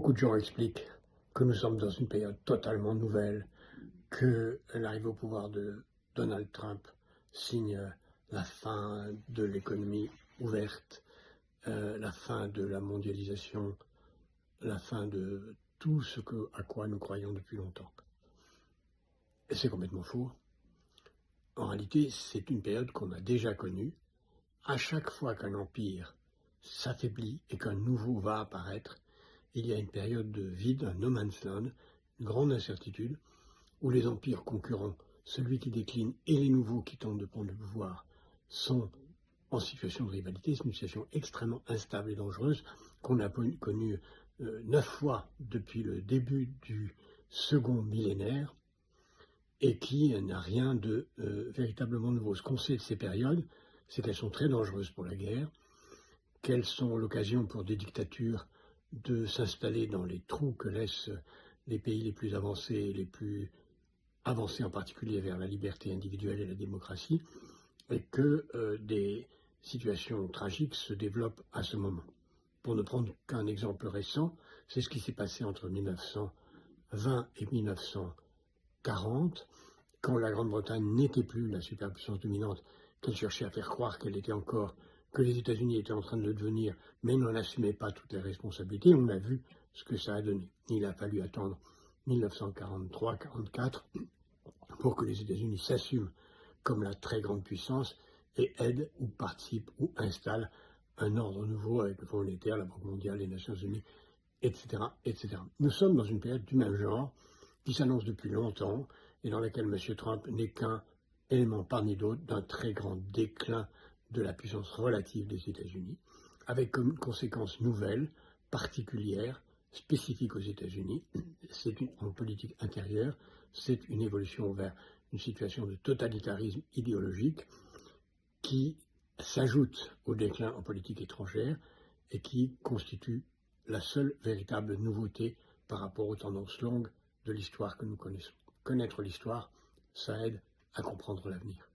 Beaucoup de gens expliquent que nous sommes dans une période totalement nouvelle, que l'arrivée au pouvoir de Donald Trump signe la fin de l'économie ouverte, la fin de la mondialisation, la fin de tout ce à quoi nous croyons depuis longtemps. Et c'est complètement faux. En réalité, c'est une période qu'on a déjà connue. À chaque fois qu'un empire s'affaiblit et qu'un nouveau va apparaître, il y a une période de vide, un no man's land, une grande incertitude, où les empires concurrents, celui qui décline et les nouveaux qui tentent de prendre le pouvoir, sont en situation de rivalité. C'est une situation extrêmement instable et dangereuse qu'on a connue 9 fois depuis le début du second millénaire et qui n'a rien de véritablement nouveau. Ce qu'on sait de ces périodes, c'est qu'elles sont très dangereuses pour la guerre, qu'elles sont l'occasion pour des dictatures de s'installer dans les trous que laissent les pays les plus avancés et les plus avancés en particulier vers la liberté individuelle et la démocratie, et que des situations tragiques se développent à ce moment. Pour ne prendre qu'un exemple récent, c'est ce qui s'est passé entre 1920 et 1940, quand la Grande-Bretagne n'était plus la superpuissance dominante qu'elle cherchait à faire croire qu'elle était encore, que les États-Unis étaient en train de le devenir, mais n'en assumaient pas toutes les responsabilités. On a vu ce que ça a donné. Il a fallu attendre 1943-44 pour que les États-Unis s'assument comme la très grande puissance et aident ou participent ou installent un ordre nouveau avec le Fonds monétaire, la Banque mondiale, les Nations unies, etc., etc. Nous sommes dans une période du même genre qui s'annonce depuis longtemps et dans laquelle M. Trump n'est qu'un élément parmi d'autres d'un très grand déclin de la puissance relative des États-Unis, avec comme conséquence nouvelle, particulière, spécifique aux États-Unis. C'est en politique intérieure, c'est une évolution vers une situation de totalitarisme idéologique qui s'ajoute au déclin en politique étrangère et qui constitue la seule véritable nouveauté par rapport aux tendances longues de l'histoire que nous connaissons. Connaître l'histoire, ça aide à comprendre l'avenir.